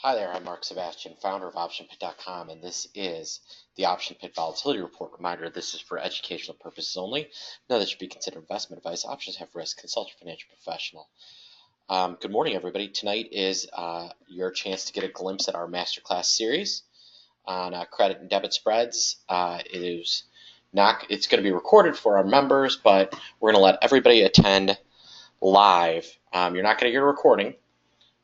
Hi there, I'm Mark Sebastian, founder of OptionPit.com, and this is the Option Pit Volatility Report. Reminder, this is for educational purposes only. None of this should be considered investment advice. Options have risk. Consult your financial professional. Good morning, everybody. Tonight is your chance to get a glimpse at our masterclass series on credit and debit spreads. It's going to be recorded for our members, but we're going to let everybody attend live. You're not going to get a recording.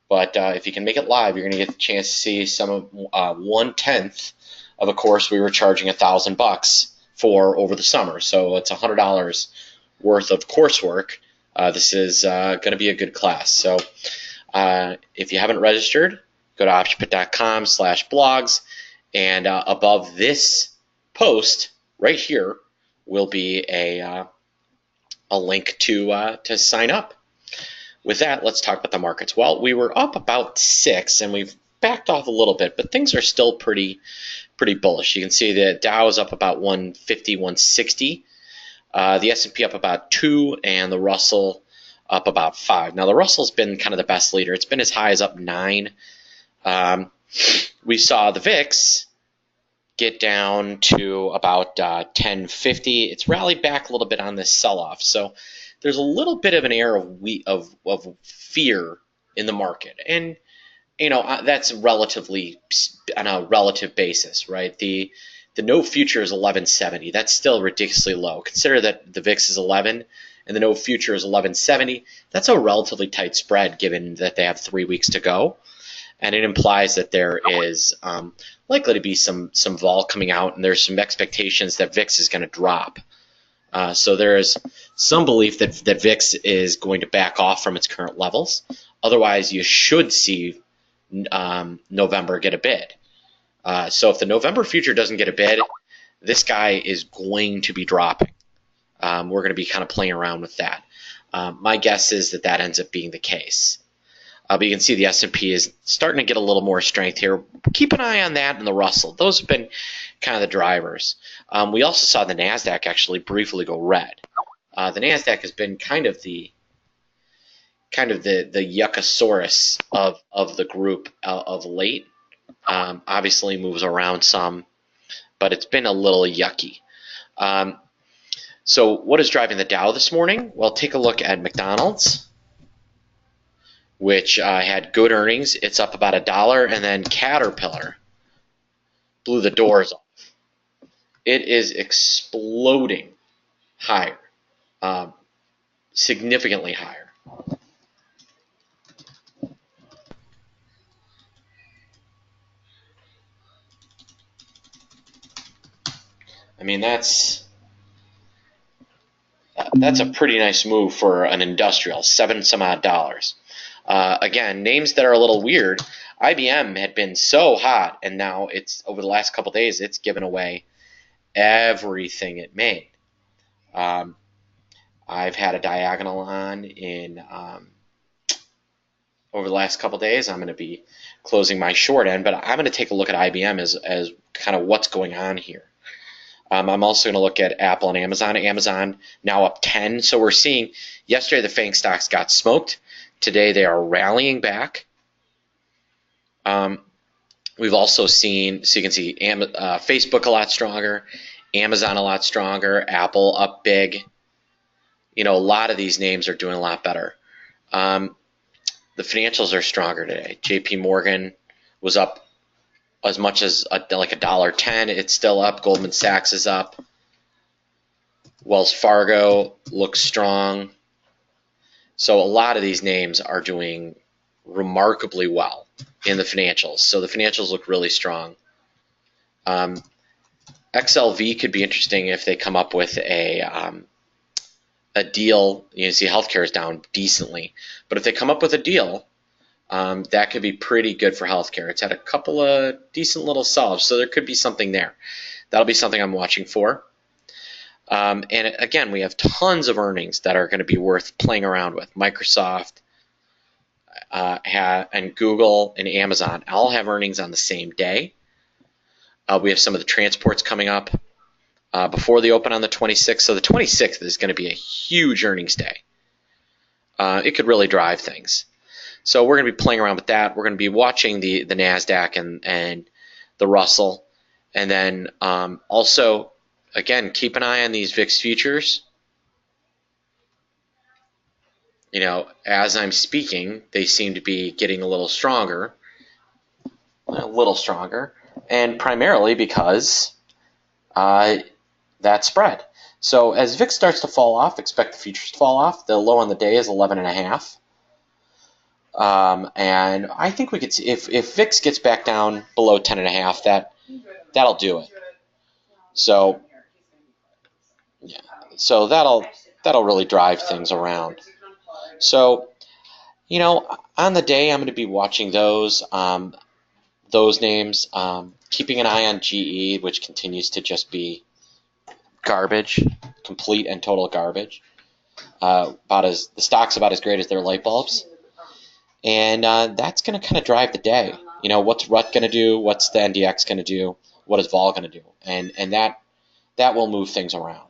But if you can make it live, you're going to get the chance to see some of 1/10 of a course we were charging $1,000 for over the summer. So it's $100 worth of coursework. This is going to be a good class. So if you haven't registered, go to optionpit.com/blogs, and above this post right here will be a link to sign up. With that, let's talk about the markets. Well, we were up about 6, and we've backed off a little bit, but things are still pretty bullish. You can see the Dow is up about 150, 160. The S&P up about 2, and the Russell up about 5. Now, the Russell's been kind of the best leader. It's been as high as up 9. We saw the VIX get down to about 1050. It's rallied back a little bit on this sell-off. So there's a little bit of an air of fear in the market, and that's relatively on a relative basis, right? The no future is 1170. That's still ridiculously low. Consider that the VIX is 11 and the no future is 1170. That's a relatively tight spread given that they have 3 weeks to go, and it implies that there is likely to be some vol coming out, and there's some expectations that VIX is going to drop. So there is some belief that VIX is going to back off from its current levels. Otherwise, you should see November get a bid. So if the November future doesn't get a bid, this guy is going to be dropping. We're going to be kind of playing around with that. My guess is that ends up being the case. But you can see the S&P is starting to get a little more strength here. Keep an eye on that and the Russell. Those have been kind of the drivers. We also saw the NASDAQ actually briefly go red. The NASDAQ has been kind of the yuckosaurus of the group of late. Obviously moves around some, but it's been a little yucky. So what is driving the Dow this morning? Well, take a look at McDonald's, which had good earnings. It's up about $1, and then Caterpillar blew the doors off. It is exploding higher, significantly higher. I mean, that's a pretty nice move for an industrial, $7 some odd. Again, names that are a little weird. IBM had been so hot, and now it's over the last couple days, it's given away everything it made. I've had a diagonal on in over the last couple days. I'm going to be closing my short end, but I'm going to take a look at IBM as kind of what's going on here. I'm also going to look at Apple and Amazon. Amazon now up 10. So we're seeing yesterday the FANG stocks got smoked. Today they are rallying back. We've also seen, so you can see Facebook a lot stronger, Amazon a lot stronger, Apple up big. A lot of these names are doing a lot better. The financials are stronger today. JP Morgan was up as much as like $1.10. It's still up. Goldman Sachs is up. Wells Fargo looks strong. So a lot of these names are doing remarkably well in the financials. So the financials look really strong. XLV could be interesting if they come up with a deal. You can see healthcare is down decently, but if they come up with a deal, that could be pretty good for healthcare. It's had a couple of decent little solves, so there could be something there. That'll be something I'm watching for. And again, we have tons of earnings that are going to be worth playing around with. Microsoft and Google and Amazon all have earnings on the same day. We have some of the transports coming up before the open on the 26th. So the 26th is going to be a huge earnings day. It could really drive things. So we're going to be playing around with that. We're going to be watching the NASDAQ and the Russell. And then also, again, keep an eye on these VIX futures. You know, as I'm speaking, they seem to be getting a little stronger. And primarily because that spread. So as VIX starts to fall off, expect the futures to fall off. The low on the day is 11.5. And I think we could see if VIX gets back down below 10.5, that'll do it. So yeah, so that'll really drive things around. So you know, on the day I'm going to be watching those names, keeping an eye on GE, which continues to just be garbage, complete and total garbage. The stock's about as great as their light bulbs. And that's going to kind of drive the day. You know, what's RUT going to do? What's the NDX going to do? What is vol going to do? And that will move things around.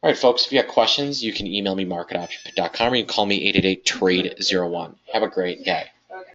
All right, folks, if you have questions, you can email me, mark@optionpit.com, or you can call me 888-TRADE-01. Have a great day.